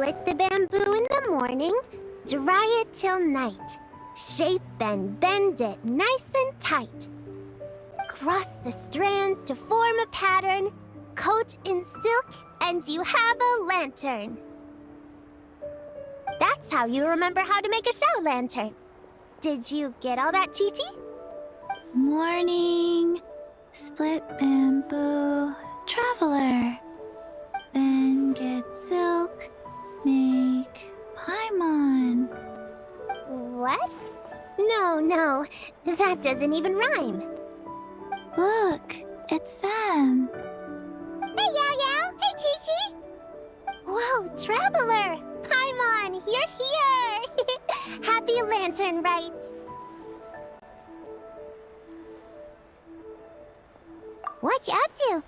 Split the bamboo in the morning, dry it till night. Shape and bend it nice and tight. Cross the strands to form a pattern, coat in silk, and you have a lantern. That's how you remember how to make a show lantern. Did you get all that, Chi-Chi? Morning, split bamboo, traveler. Then get silk, make paimon. What? No, that doesn't even rhyme. Look, it's them. Hey, Yao! Hey, Chi-Chi! Whoa, Traveler! Paimon, you're here! Happy Lantern Rite! What you up to?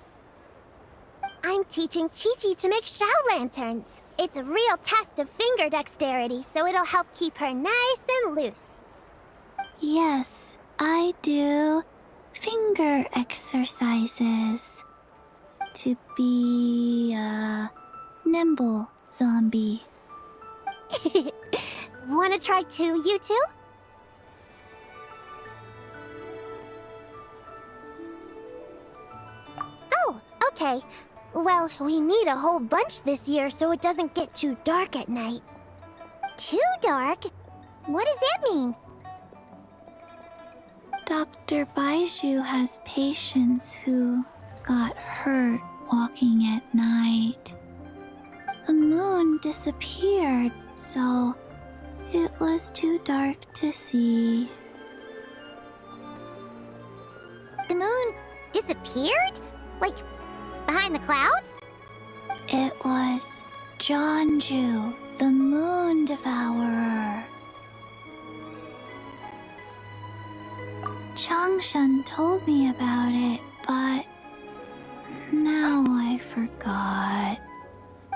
I'm teaching Chi-Chi to make show lanterns. It's a real test of finger dexterity, so it'll help keep her nice and loose. Yes, I do finger exercises to be a nimble zombie. Wanna try too, you two? Oh, okay. Well, we need a whole bunch this year so it doesn't get too dark at night. Too dark? What does that mean? Dr. Baiju has patients who got hurt walking at night. The moon disappeared, so it was too dark to see. The moon disappeared? Like, behind the clouds? It was Jeonju, the moon devourer. Changshan told me about it, but now I forgot.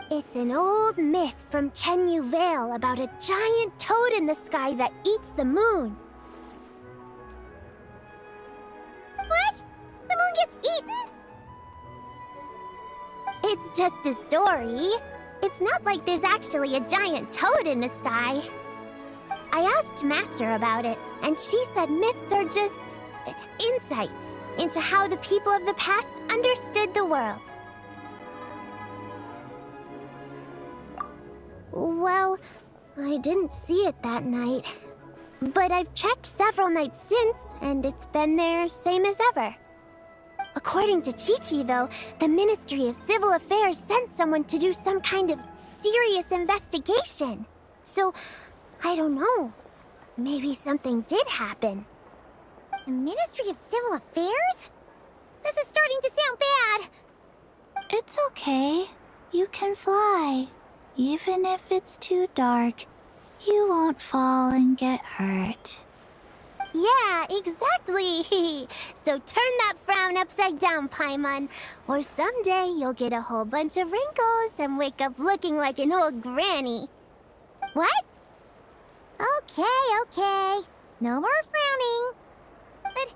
It's an old myth from Chenyu Vale about a giant toad in the sky that eats the moon. What? The moon gets eaten? It's just a story. It's not like there's actually a giant toad in the sky. I asked Master about it, and she said myths are just insights into how the people of the past understood the world. Well, I didn't see it that night. But I've checked several nights since, and it's been there same as ever. According to Chi-Chi, though, the Ministry of Civil Affairs sent someone to do some kind of serious investigation. So, I don't know. Maybe something did happen. The Ministry of Civil Affairs? This is starting to sound bad. It's okay. You can fly. Even if it's too dark, you won't fall and get hurt. Yeah, exactly. So turn that frown upside down, Paimon. Or someday you'll get a whole bunch of wrinkles and wake up looking like an old granny. What? Okay. No more frowning. But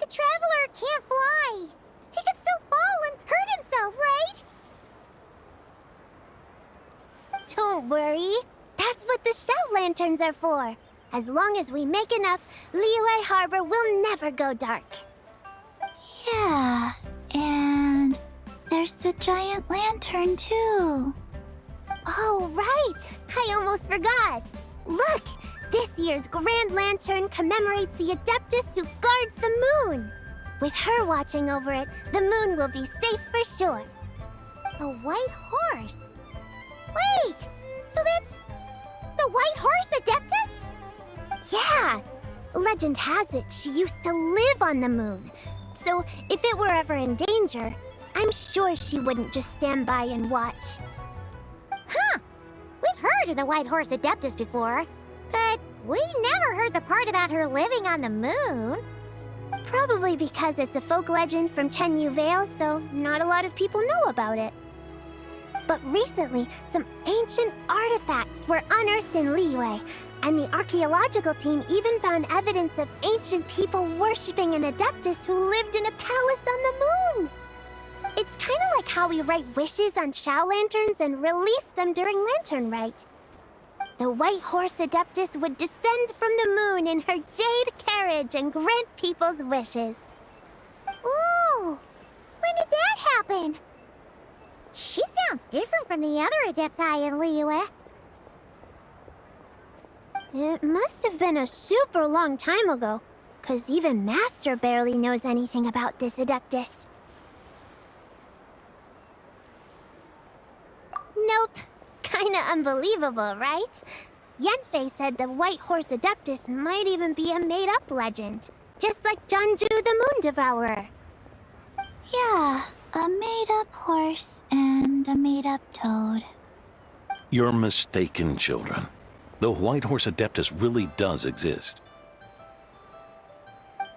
the Traveler can't fly. He could still fall and hurt himself, right? Don't worry. That's what the shout lanterns are for. As long as we make enough, Liyue Harbor will never go dark. Yeah, and there's the giant lantern too. Oh, right! I almost forgot. Look! This year's Grand Lantern commemorates the Adeptus who guards the moon. With her watching over it, the moon will be safe for sure. A white horse? Wait! So that's the white horse Adeptus? Yeah! Legend has it she used to live on the moon. So if it were ever in danger, I'm sure she wouldn't just stand by and watch. Huh! We've heard of the white horse Adeptus before, but we never heard the part about her living on the moon. Probably because it's a folk legend from Chenyu Vale, so not a lot of people know about it. But recently, some ancient artifacts were unearthed in Liyue, and the archaeological team even found evidence of ancient people worshipping an Adeptus who lived in a palace on the moon. It's kind of like how we write wishes on Shao lanterns and release them during Lantern Rite. The White Horse Adeptus would descend from the moon in her jade carriage and grant people's wishes. Ooh! When did that happen? She sounds different from the other Adepti in Liyue. It must have been a super long time ago, 'cause even Master barely knows anything about this Adeptus. Nope. Kinda unbelievable, right? Yanfei said the White Horse Adeptus might even be a made-up legend, just like Janju the Moon Devourer. Yeah, a made-up horse and a made-up toad. You're mistaken, children. The White Horse Adeptus really does exist.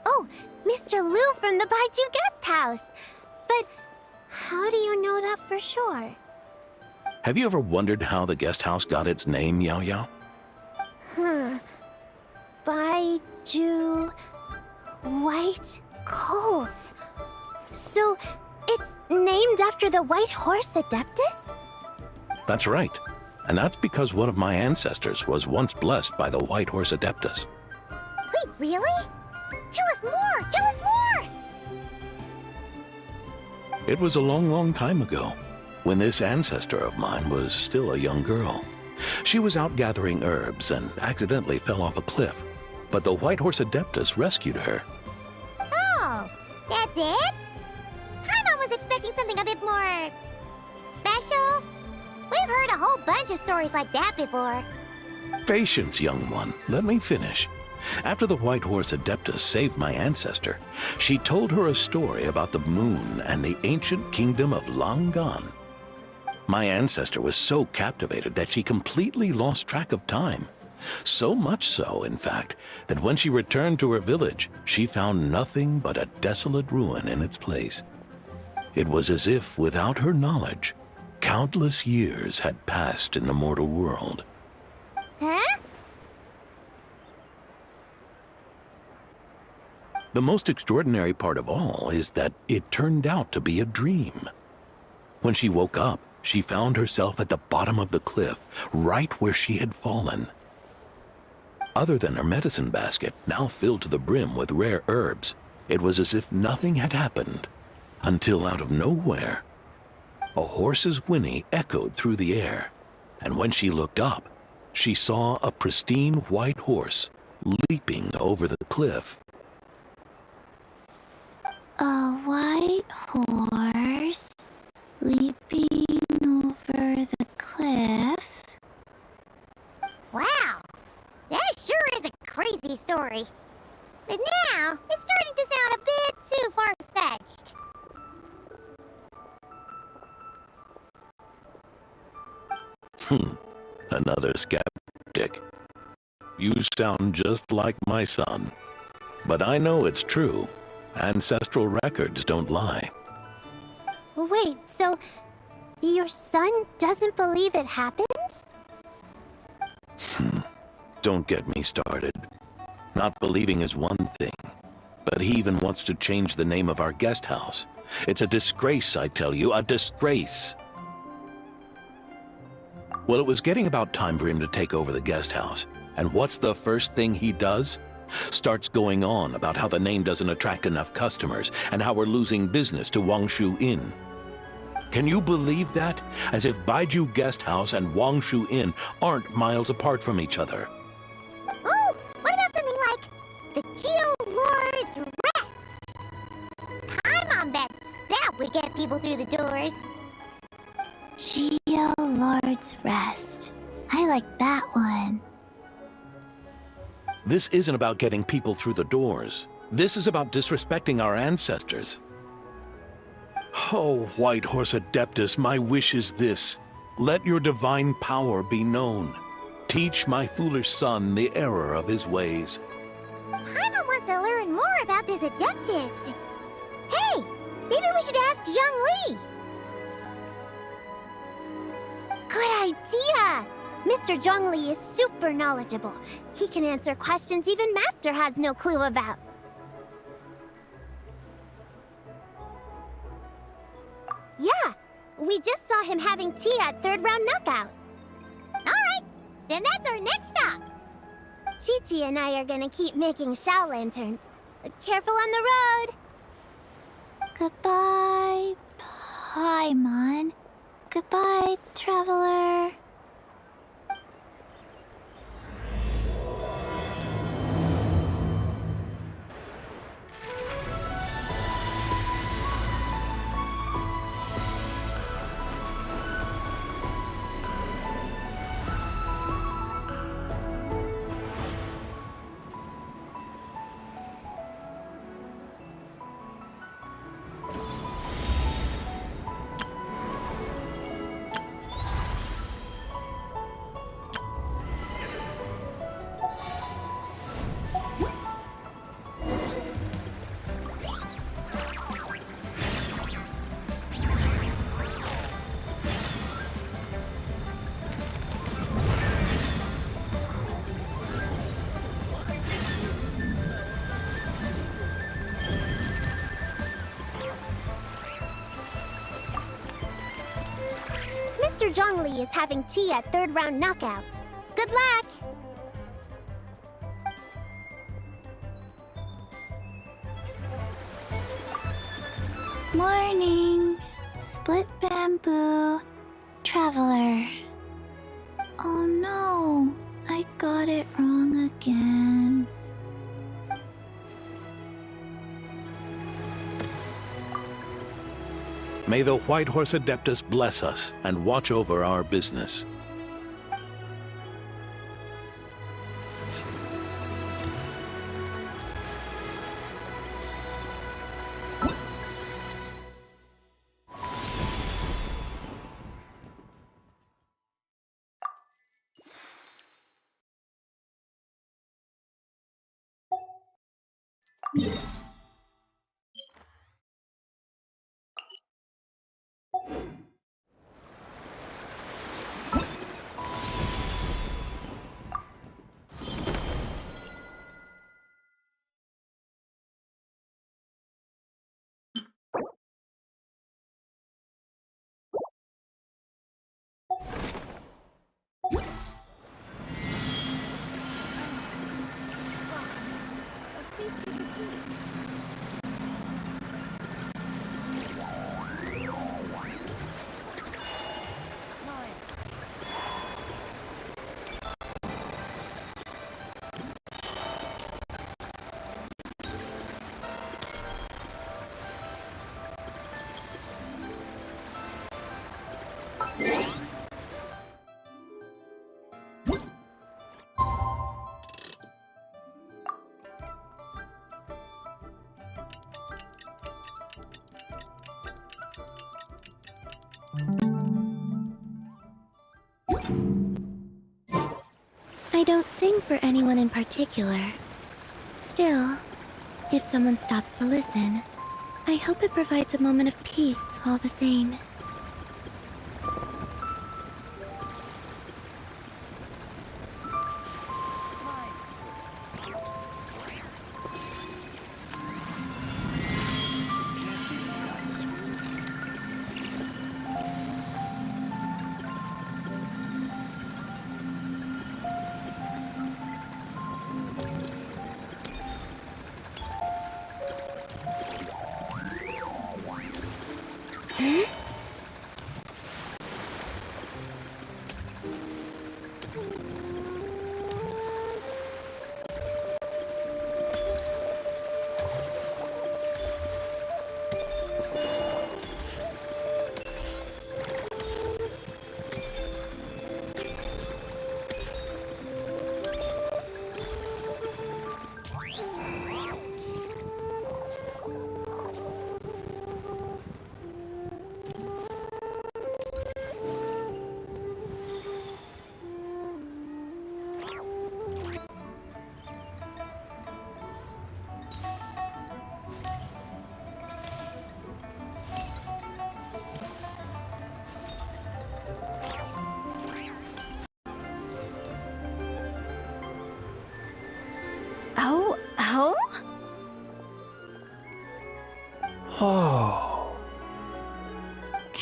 Oh, Mr. Liu from the Baiju Guest House. But how do you know that for sure? Have you ever wondered how the guest house got its name, Yao Yao? Baiju... White Colt. So, it's named after the White Horse Adeptus? That's right. And that's because one of my ancestors was once blessed by the White Horse Adeptus. Wait, really? Tell us more! Tell us more! It was a long, long time ago, when this ancestor of mine was still a young girl. She was out gathering herbs and accidentally fell off a cliff, but the White Horse Adeptus rescued her. Oh, that's it? Paimon was expecting something a bit more... special? We've heard a whole bunch of stories like that before. Patience, young one. Let me finish. After the White Horse Adeptus saved my ancestor, she told her a story about the moon and the ancient kingdom of Long Gone. My ancestor was so captivated that she completely lost track of time. So much so, in fact, that when she returned to her village, she found nothing but a desolate ruin in its place. It was as if, without her knowledge, countless years had passed in the mortal world. Huh? The most extraordinary part of all is that it turned out to be a dream. When she woke up, she found herself at the bottom of the cliff, right where she had fallen. Other than her medicine basket, now filled to the brim with rare herbs, it was as if nothing had happened, until out of nowhere, a horse's whinny echoed through the air, and when she looked up, she saw a pristine white horse leaping over the cliff. A white horse leaping over the cliff. Wow, that sure is a crazy story. But now, it's starting to sound a bit too far-fetched. Another skeptic. You sound just like my son. But I know it's true. Ancestral records don't lie. Wait, so your son doesn't believe it happened? Don't get me started. Not believing is one thing, but he even wants to change the name of our guest house. It's a disgrace, I tell you, a disgrace. Well, it was getting about time for him to take over the guest house. And what's the first thing he does? Starts going on about how the name doesn't attract enough customers and how we're losing business to Wangshu Inn. Can you believe that? As if Baiju Guest House and Wangshu Inn aren't miles apart from each other. Oh, what about something like the Geo Lord's Rest? Paimon bets that would get people through the doors. Geo Lord's Rest. I like that one. This isn't about getting people through the doors. This is about disrespecting our ancestors. Oh, White Horse Adeptus, my wish is this. Let your divine power be known. Teach my foolish son the error of his ways. Paimon wants to learn more about this Adeptus. Hey, maybe we should ask Zhang Li. Good idea! Mr. Zhongli is super knowledgeable. He can answer questions even Master has no clue about. Yeah, We just saw him having tea at third round knockout. Alright, then that's our next stop. Chi-Chi and I are gonna keep making Shao lanterns. Careful on the road! Goodbye, Paimon. Goodbye, traveler. Mr. Zhongli is having tea at third round knockout. Good luck! Morning, split bamboo, traveler. Oh no, I got it wrong again. May the White Horse Adeptus bless us and watch over our business. I don't sing for anyone in particular. Still, if someone stops to listen, I hope it provides a moment of peace all the same.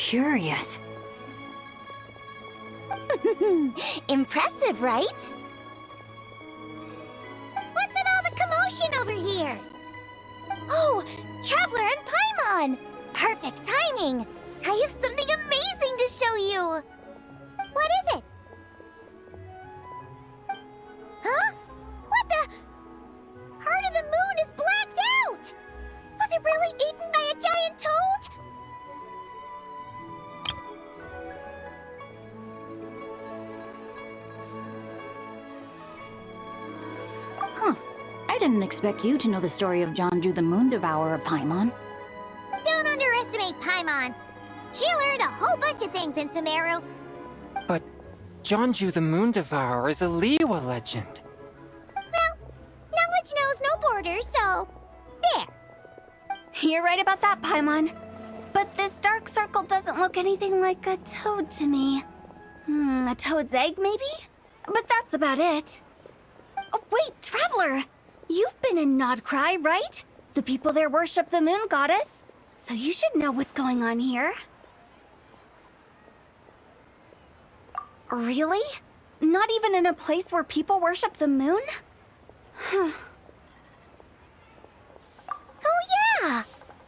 curious. Impressive, right? What's with all the commotion over here? Oh, Traveler and Paimon! Perfect timing! I have something amazing to show you! What is it? Huh? What the? Heart of the Moon is blacked out! Was it really eaten by a giant toad? I didn't expect you to know the story of Jonju the Moon Devourer, Paimon. Don't underestimate Paimon. She learned a whole bunch of things in Sumeru. But Jonju the Moon Devourer is a Liyue legend. Well, knowledge knows no borders, so... there. You're right about that, Paimon. But this dark circle doesn't look anything like a toad to me. A toad's egg, maybe? But that's about it. Oh, wait, Traveler! You've been in Nodcry, right? The people there worship the moon goddess. So you should know what's going on here. Really? Not even in a place where people worship the moon? Oh yeah!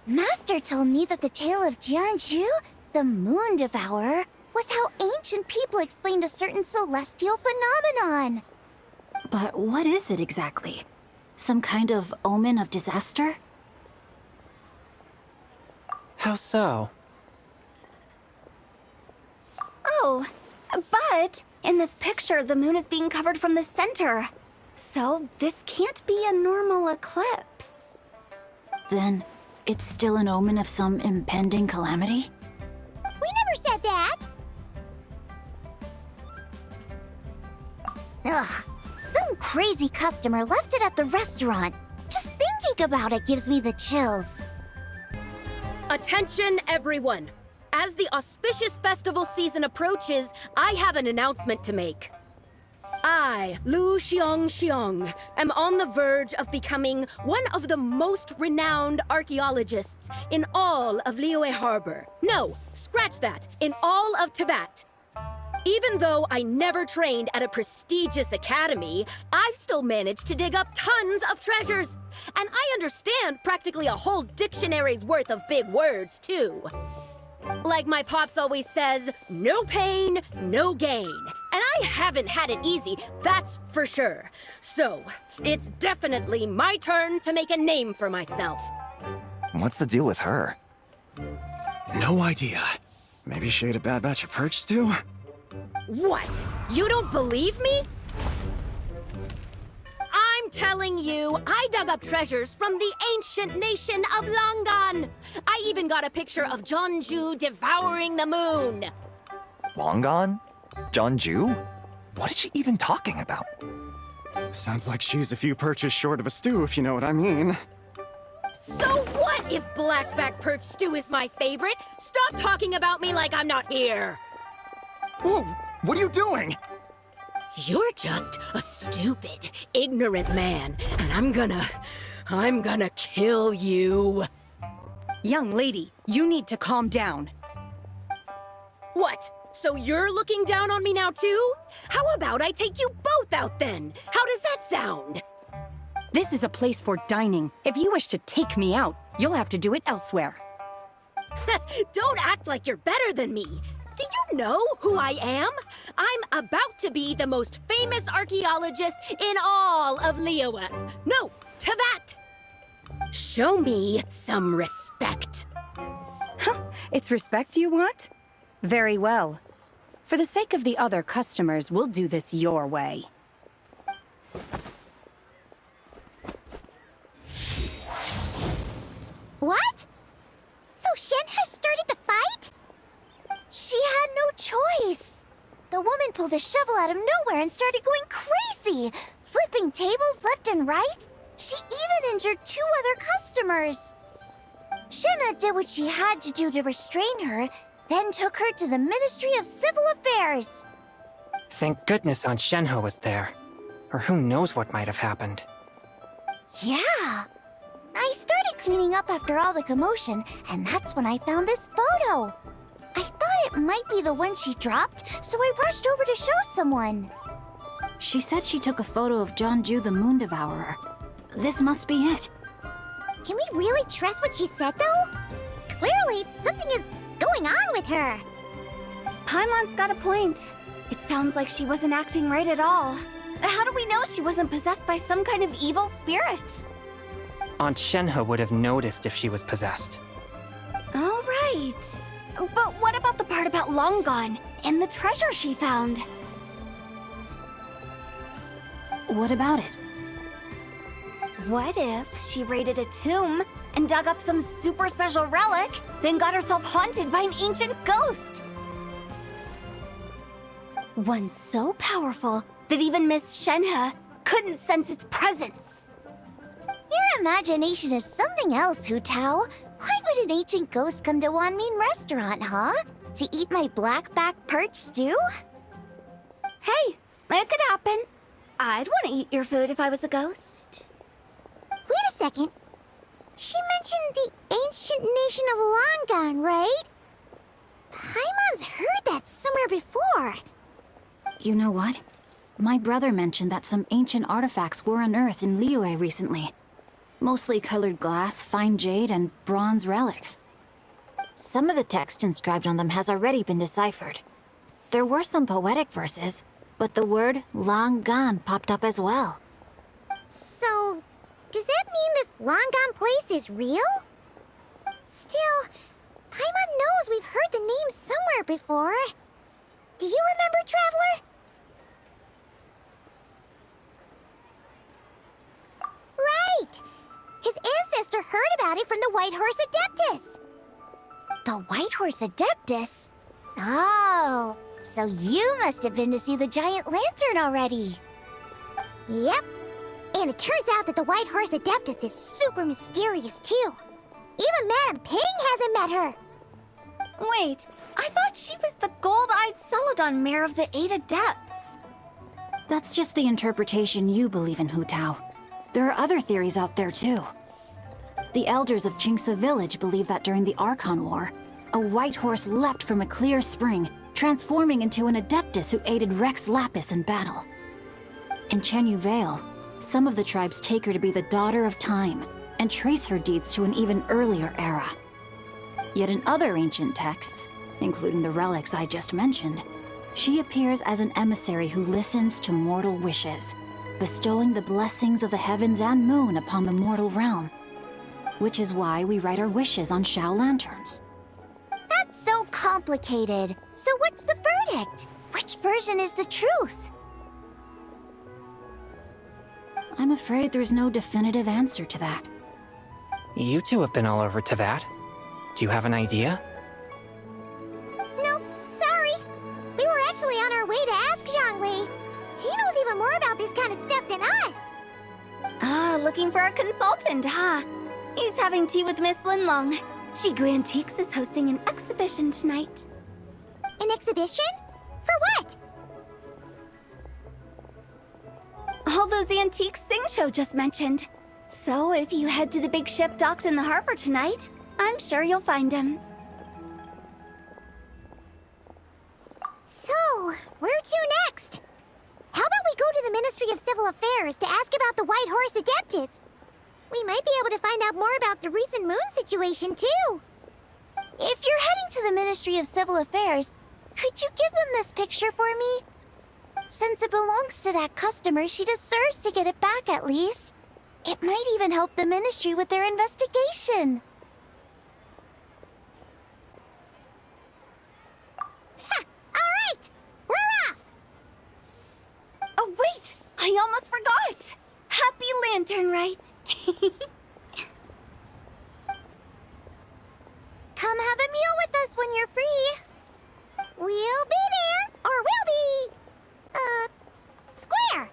Master told me that the tale of Jianzhu, the Moon Devourer, was how ancient people explained a certain celestial phenomenon. But what is it exactly? Some kind of omen of disaster? How so? Oh, but in this picture, the moon is being covered from the center. So this can't be a normal eclipse. Then it's still an omen of some impending calamity? We never said that! Ugh, some crazy customer left it at the restaurant. Just thinking about it gives me the chills. Attention, everyone! As the auspicious festival season approaches, I have an announcement to make. I, Lu Xiong, am on the verge of becoming one of the most renowned archaeologists in all of Liyue Harbor. No, scratch that, in all of Tibet. Even though I never trained at a prestigious academy, I've still managed to dig up tons of treasures. And I understand practically a whole dictionary's worth of big words, too. Like my pops always says, no pain, no gain. And I haven't had it easy, that's for sure. So, it's definitely my turn to make a name for myself. What's the deal with her? No idea. Maybe she ate a bad batch of perch stew? What? You don't believe me? I'm telling you, I dug up treasures from the ancient nation of Longan. I even got a picture of Jonju devouring the moon. Longan? Jonju? What is she even talking about? Sounds like she's a few perches short of a stew, if you know what I mean. So what if blackback perch stew is my favorite? Stop talking about me like I'm not here. Whoa, what are you doing? You're just a stupid, ignorant man, and I'm gonna kill you. Young lady, you need to calm down. What? So you're looking down on me now too? How about I take you both out then? How does that sound? This is a place for dining. If you wish to take me out, you'll have to do it elsewhere. Don't act like you're better than me. Do you know who I am? I'm about to be the most famous archaeologist in all of Liyue. No, Tibet! Show me some respect. It's respect you want? Very well. For the sake of the other customers, we'll do this your way. What? So Shen has started the fight? She had no choice. The woman pulled a shovel out of nowhere and started going crazy, flipping tables left and right. She even injured 2 other customers. Shenna did what she had to do to restrain her, then took her to the Ministry of Civil Affairs. Thank goodness Aunt Shenhe was there. Or who knows what might have happened. Yeah. I started cleaning up after all the commotion, and that's when I found this photo. I it might be the one she dropped, so I rushed over to show someone. She said she took a photo of Jeonju the Moon Devourer. This must be it. Can we really trust what she said, though? Clearly, something is going on with her. Paimon's got a point. It sounds like she wasn't acting right at all. How do we know she wasn't possessed by some kind of evil spirit? Aunt Shenhe would have noticed if she was possessed. All right. But what about the part about Long Gone and the treasure she found? What about it? What if she raided a tomb and dug up some super special relic, then got herself haunted by an ancient ghost? One so powerful that even Miss Shenhe couldn't sense its presence. Your imagination is something else, Hu Tao. Why would an ancient ghost come to Wanmin restaurant, huh? To eat my blackback perch stew? Hey, it could happen. I'd want to eat your food if I was a ghost. Wait a second. She mentioned the ancient nation of Longan, right? Paimon's heard that somewhere before. You know what? My brother mentioned that some ancient artifacts were unearthed in Liyue recently. Mostly colored glass, fine jade, and bronze relics. Some of the text inscribed on them has already been deciphered. There were some poetic verses, but the word Langan popped up as well. So, does that mean this Longan place is real? Still, Paimon knows we've heard the name somewhere before. Do you remember, Traveler? Right! His ancestor heard about it from the White Horse Adeptus. The White Horse Adeptus? Oh, so you must have been to see the giant lantern already. Yep. And it turns out that the White Horse Adeptus is super mysterious, too. Even Madame Ping hasn't met her. Wait, I thought she was the gold-eyed Celadon mare of the 8 Adepts. That's just the interpretation you believe in, Hu Tao. There are other theories out there, too. The elders of Qingce Village believe that during the Archon War, a white horse leapt from a clear spring, transforming into an Adeptus who aided Rex Lapis in battle. In Chenyu Vale, some of the tribes take her to be the daughter of time, and trace her deeds to an even earlier era. Yet in other ancient texts, including the relics I just mentioned, she appears as an emissary who listens to mortal wishes, bestowing the blessings of the heavens and moon upon the mortal realm. Which is why we write our wishes on Shao lanterns. That's so complicated. So what's the verdict? Which version is the truth? I'm afraid there's no definitive answer to that. You two have been all over Tevat. Do you have an idea? Nope, sorry. We were actually on our way to ask Zhongli. He knows even more about this kind of stuff than us. Ah, looking for a consultant, huh? He's having tea with Miss Linlong. Shigu Antiques is hosting an exhibition tonight. An exhibition? For what? All those antiques Sing Show just mentioned. So if you head to the big ship docked in the harbor tonight, I'm sure you'll find him. So, where to next? How about we go to the Ministry of Civil Affairs to ask about the White Horse Adeptus? We might be able to find out more about the recent moon situation, too. If you're heading to the Ministry of Civil Affairs, could you give them this picture for me? Since it belongs to that customer, she deserves to get it back at least. It might even help the Ministry with their investigation. Ha! All right! We're off! Oh, wait! I almost forgot! Happy Lantern Rite! Come have a meal with us when you're free. We'll be there, or we'll be... square.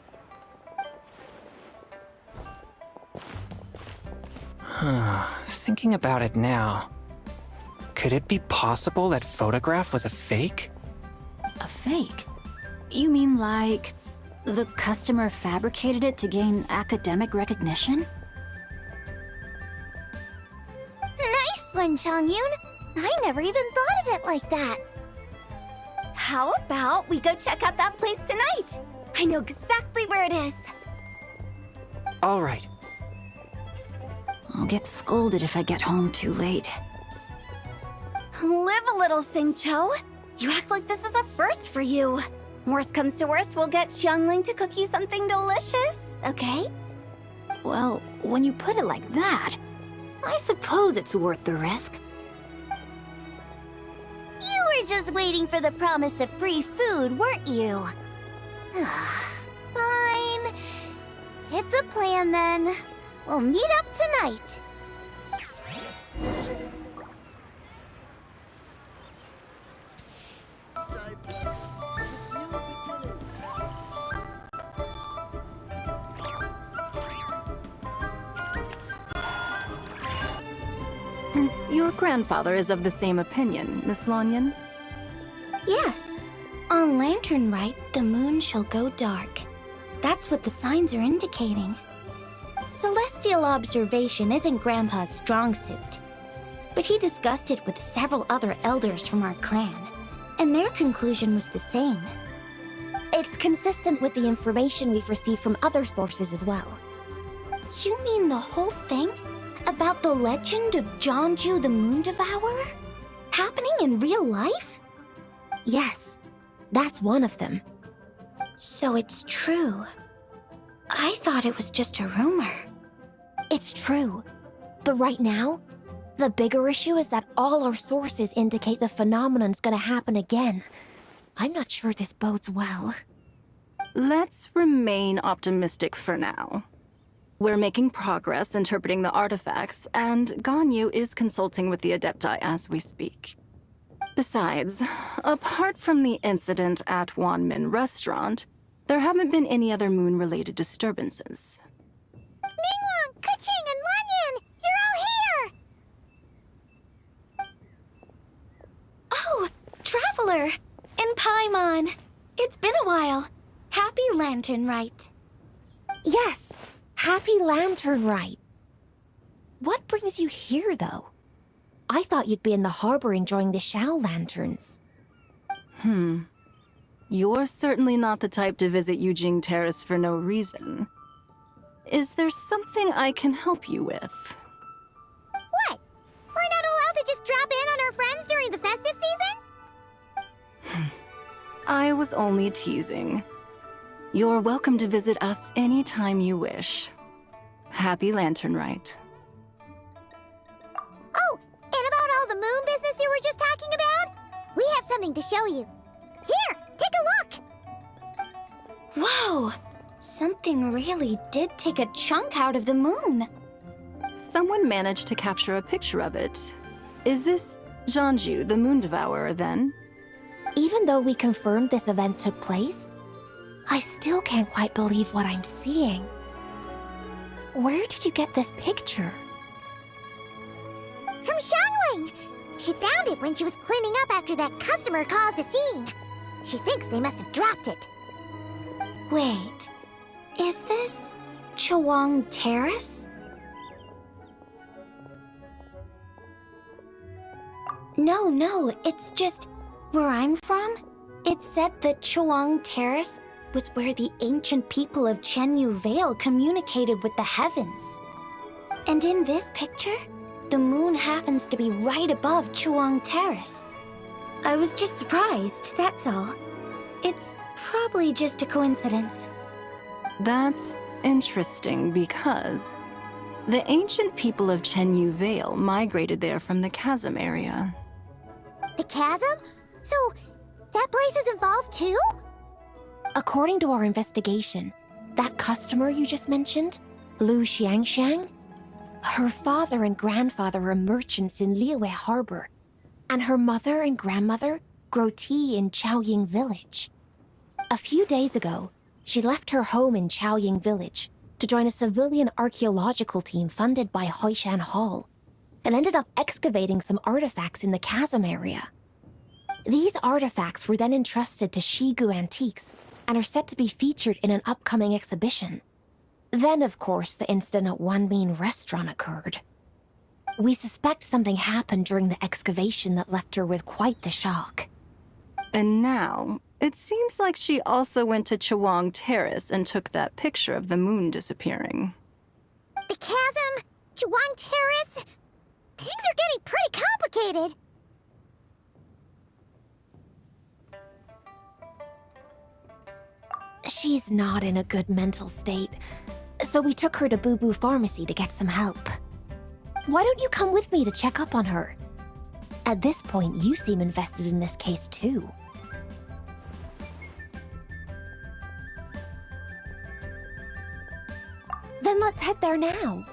Thinking about it now, could it be possible that photograph was a fake? A fake? You mean like... the customer fabricated it to gain academic recognition? Nice one, Changyun. I never even thought of it like that. how about we go check out that place tonight? I know exactly where it is. All right. I'll get scolded if I get home too late. Live a little, Sing-Cho. You act like this is a first for you. Worst comes to worst, we'll get Xiangling to cook you something delicious, okay? Well, when you put it like that, I suppose it's worth the risk. You were just waiting for the promise of free food, weren't you? Fine. It's a plan then. We'll meet up tonight. Your grandfather is of the same opinion, Miss Lanyan. Yes. On Lantern Rite, the moon shall go dark. That's what the signs are indicating. Celestial observation isn't Grandpa's strong suit. But he discussed it with several other elders from our clan, and their conclusion was the same. It's consistent with the information we've received from other sources as well. You mean the whole thing? About the legend of Jeonju the Moon Devourer? Happening in real life? Yes, that's one of them. So it's true. I thought it was just a rumor. It's true. But right now, the bigger issue is that all our sources indicate the phenomenon's gonna happen again. I'm not sure this bodes well. Let's remain optimistic for now. We're making progress interpreting the artifacts, and Ganyu is consulting with the Adepti as we speak. Besides, apart from the incident at Wanmin Restaurant, there haven't been any other moon-related disturbances. Ningguang, Keqing, and Lanyan! You're all here! Oh, Traveler! And Paimon! It's been a while. Happy Lantern Rite. Yes, happy Lantern Rite. What brings you here, though? I thought you'd be in the harbor enjoying the Shao lanterns. You're certainly not the type to visit Yujing Terrace for no reason. Is there something I can help you with? What? We're not allowed to just drop in on our friends during the festive season? I was only teasing. You're welcome to visit us anytime you wish. Happy Lantern Rite. Oh, and about all the moon business you were just talking about? We have something to show you. Here, take a look! Whoa! Something really did take a chunk out of the moon. Someone managed to capture a picture of it. Is this Jeonju, the Moon Devourer, then? Even though we confirmed this event took place, I still can't quite believe what I'm seeing. Where did you get this picture? From Xiangling! She found it when she was cleaning up after that customer caused a scene. She thinks they must have dropped it. Wait, is this Chawang Terrace? No, it's just where I'm from. It said that Chawang Terrace was where the ancient people of Chenyu Vale communicated with the heavens. And in this picture, the moon happens to be right above Chawang Terrace. I was just surprised, that's all. It's probably just a coincidence. That's interesting because the ancient people of Chenyu Vale migrated there from the chasm area. The chasm? So, that place is involved too? According to our investigation, that customer you just mentioned, Lu Xiangxiang, her father and grandfather are merchants in Liyue Harbor, and her mother and grandmother grow tea in Chaoying Village. A few days ago, she left her home in Chaoying Village to join a civilian archaeological team funded by Hoishan Hall, and ended up excavating some artifacts in the chasm area. These artifacts were then entrusted to Shigu Antiques and are set to be featured in an upcoming exhibition. Then, of course, the incident at Wanmin Restaurant occurred. We suspect something happened during the excavation that left her with quite the shock. And now, it seems like she also went to Chawang Terrace and took that picture of the moon disappearing. The chasm, Chawang Terrace. Things are getting pretty complicated. She's not in a good mental state, so we took her to Boo Boo Pharmacy to get some help. Why don't you come with me to check up on her? At this point, you seem invested in this case too. Then let's head there now.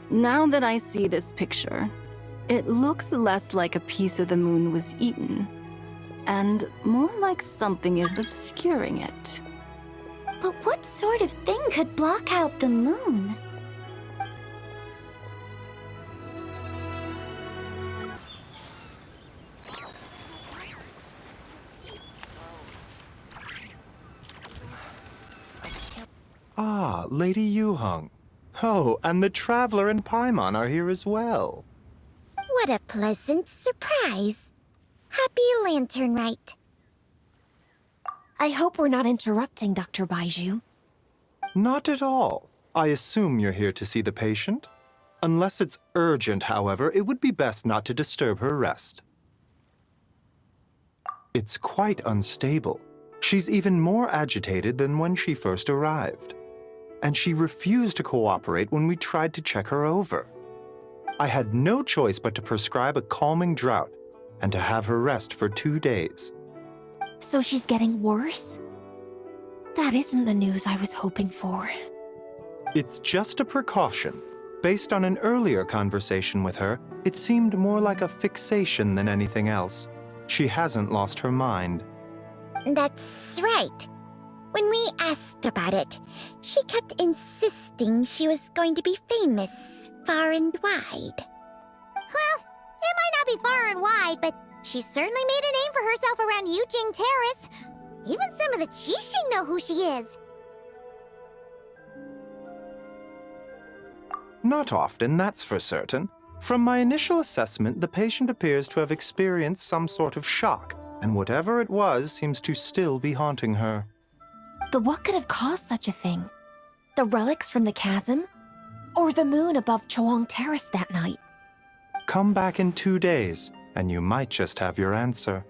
Now that I see this picture, it looks less like a piece of the moon was eaten, and more like something is obscuring it. But what sort of thing could block out the moon? Ah, Lady Yuheng. Oh, and the Traveler and Paimon are here as well. What a pleasant surprise. Happy Lantern Rite. I hope we're not interrupting, Dr. Baiju. Not at all. I assume you're here to see the patient? Unless it's urgent, however, it would be best not to disturb her rest. It's quite unstable. She's even more agitated than when she first arrived. And she refused to cooperate when we tried to check her over. I had no choice but to prescribe a calming draught and to have her rest for 2 days. So she's getting worse? That isn't the news I was hoping for. It's just a precaution. Based on an earlier conversation with her, it seemed more like a fixation than anything else. She hasn't lost her mind. That's right. When we asked about it, she kept insisting she was going to be famous far and wide. Well, it might not be far and wide, but she certainly made a name for herself around Yujing Terrace. Even some of the Qixing know who she is. Not often, that's for certain. From my initial assessment, the patient appears to have experienced some sort of shock, and whatever it was seems to still be haunting her. But what could have caused such a thing? The relics from the chasm? Or the moon above Chawang Terrace that night? Come back in 2 days, and you might just have your answer.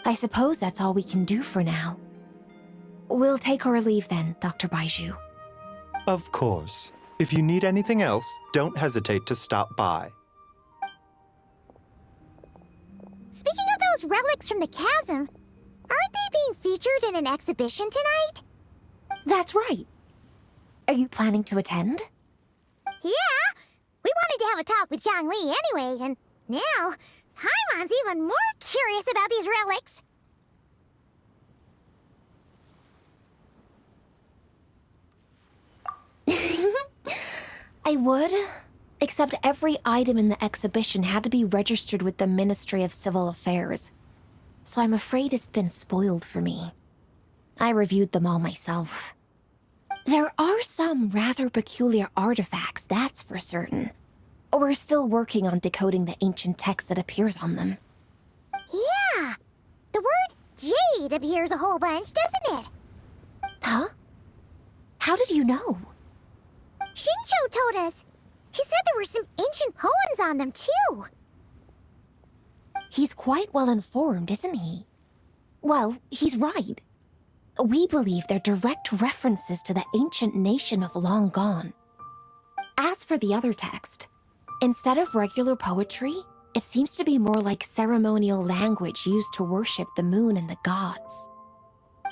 I suppose that's all we can do for now. We'll take our leave then, Dr. Baiju. Of course. If you need anything else, don't hesitate to stop by. Speaking of those relics from the chasm, aren't they being featured in an exhibition tonight? That's right. Are you planning to attend? Yeah! We wanted to have a talk with Zhangli anyway, and now Paimon's even more curious about these relics. I would, except every item in the exhibition had to be registered with the Ministry of Civil Affairs. So I'm afraid it's been spoiled for me. I reviewed them all myself. There are some rather peculiar artifacts, that's for certain. We're still working on decoding the ancient text that appears on them. Yeah! The word jade appears a whole bunch, doesn't it? Huh? How did you know? Shincho told us. He said there were some ancient poems on them, too. He's quite well informed, isn't he? Well, he's right. We believe they're direct references to the ancient nation of long gone. As for the other text, instead of regular poetry, it seems to be more like ceremonial language used to worship the moon and the gods.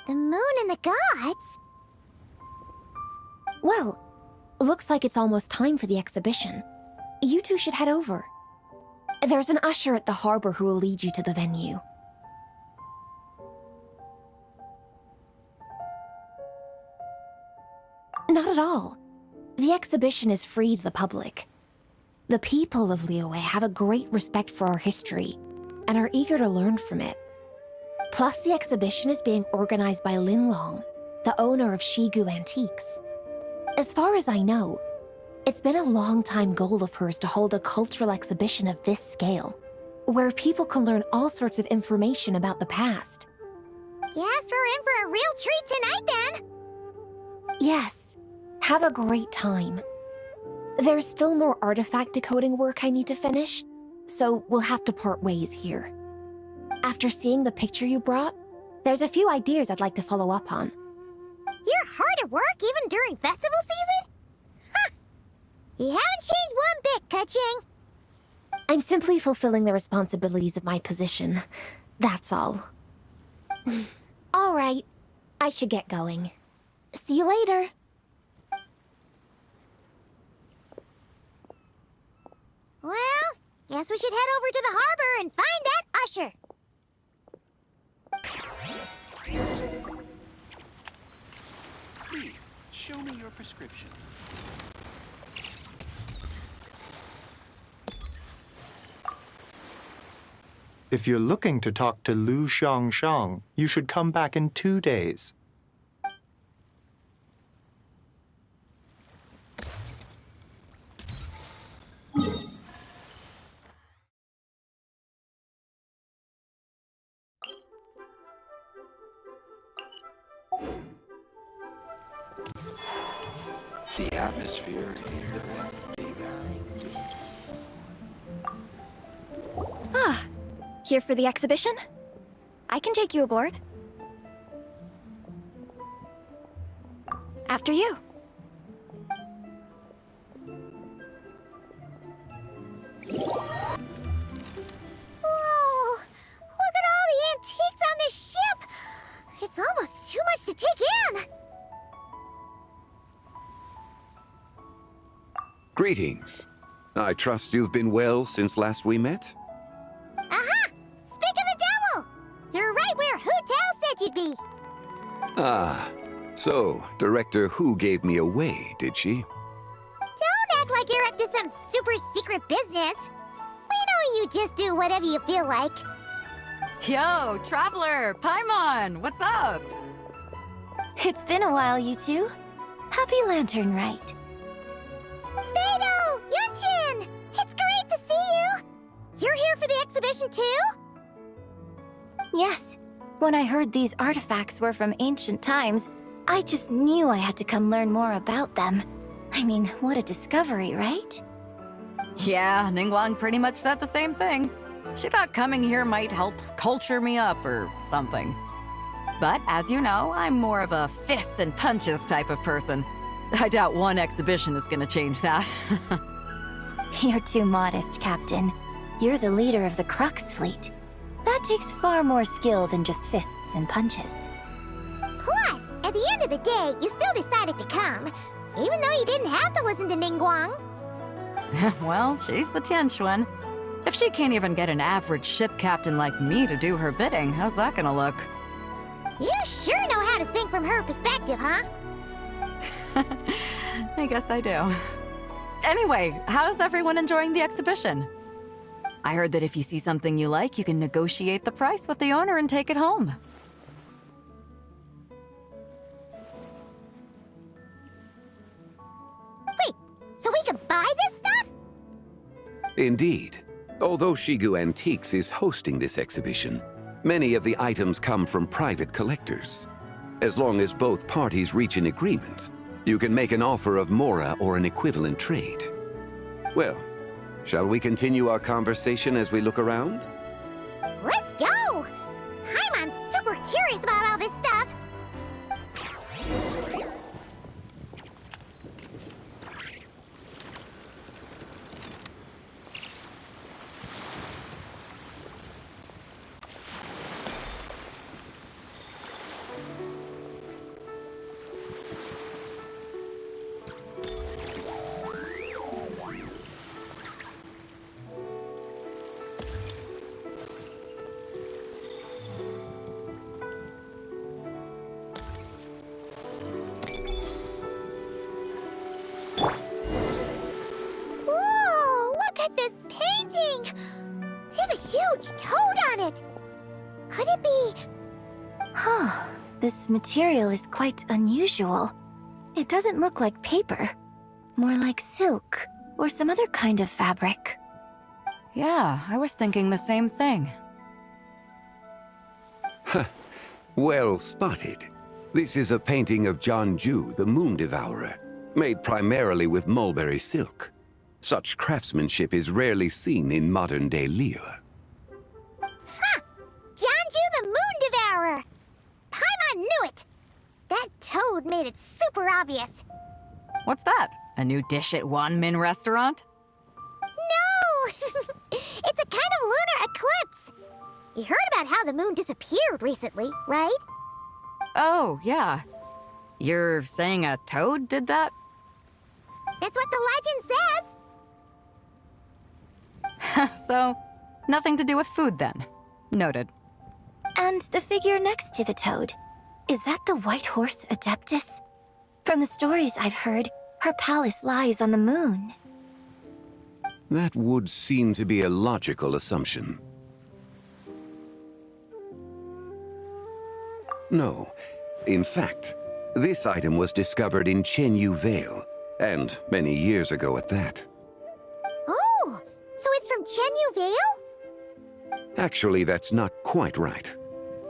The moon and the gods? Well, looks like it's almost time for the exhibition. You two should head over. There's an usher at the harbor who will lead you to the venue. Not at all. The exhibition is free to the public. The people of Liyue have a great respect for our history and are eager to learn from it. Plus, the exhibition is being organized by Linlong, the owner of Shigu Antiques. As far as I know, it's been a long-time goal of hers to hold a cultural exhibition of this scale, where people can learn all sorts of information about the past. Guess we're in for a real treat tonight, then. Yes, have a great time. There's still more artifact decoding work I need to finish, so we'll have to part ways here. After seeing the picture you brought, there's a few ideas I'd like to follow up on. You're hard at work even during festival season? Huh! You haven't changed one bit, Ka-ching. I'm simply fulfilling the responsibilities of my position. That's all. All right, I should get going. See you later. Well, guess we should head over to the harbor and find that usher. Please, show me your prescription. If you're looking to talk to Lu Xiangshang, you should come back in 2 days. The atmosphere here be very... Ah, here for the exhibition? I can take you aboard. After you. Whoa! Look at all the antiques on this ship! It's almost too much to take in! Greetings. I trust you've been well since last we met? Aha! Speak of the devil! You're right where Hu Tao said you'd be! Ah, so Director Hu gave me away, did she? Don't act like you're up to some super secret business! We know you just do whatever you feel like. Yo, Traveler! Paimon! What's up? It's been a while, you two. Happy Lantern Rite. Beidou! Yunchin! It's great to see you! You're here for the exhibition too? Yes. When I heard these artifacts were from ancient times, I just knew I had to come learn more about them. I mean, what a discovery, right? Yeah, Ningguang pretty much said the same thing. She thought coming here might help culture me up or something. But as you know, I'm more of a fists and punches type of person. I doubt one exhibition is gonna change that. You're too modest, Captain. You're the leader of the Crux fleet. That takes far more skill than just fists and punches. Plus, at the end of the day, you still decided to come, even though you didn't have to listen to Ningguang. Well, she's the Tianquan. If she can't even get an average ship captain like me to do her bidding, how's that gonna look? You sure know how to think from her perspective, huh? I guess I do. Anyway, how's everyone enjoying the exhibition? I heard that if you see something you like, you can negotiate the price with the owner and take it home. Wait, so we can buy this stuff? Indeed. Although Shigu Antiques is hosting this exhibition, many of the items come from private collectors. As long as both parties reach an agreement, you can make an offer of mora or an equivalent trade. Well, shall we continue our conversation as we look around? Let's go! Paimon's super curious about all this stuff. at this painting! There's a huge toad on it! Could it be... Huh. This material is quite unusual. It doesn't look like paper. More like silk, or some other kind of fabric. Yeah, I was thinking the same thing. Well spotted. This is a painting of Jeonju, the Moon Devourer, made primarily with mulberry silk. Such craftsmanship is rarely seen in modern-day Liyue. Ha! Jeonju the Moon Devourer! Paimon knew it! That toad made it super obvious. What's that? A new dish at Wanmin restaurant? No! It's a kind of lunar eclipse. You heard about how the moon disappeared recently, right? Oh, yeah. You're saying a toad did that? That's what the legend says. So, nothing to do with food then. Noted. And the figure next to the toad. Is that the white horse Adeptus? From the stories I've heard, her palace lies on the moon. That would seem to be a logical assumption. No. In fact, this item was discovered in Chenyu Vale, and many years ago at that. Oh, so it's from Chenyu Vale? Actually, that's not quite right.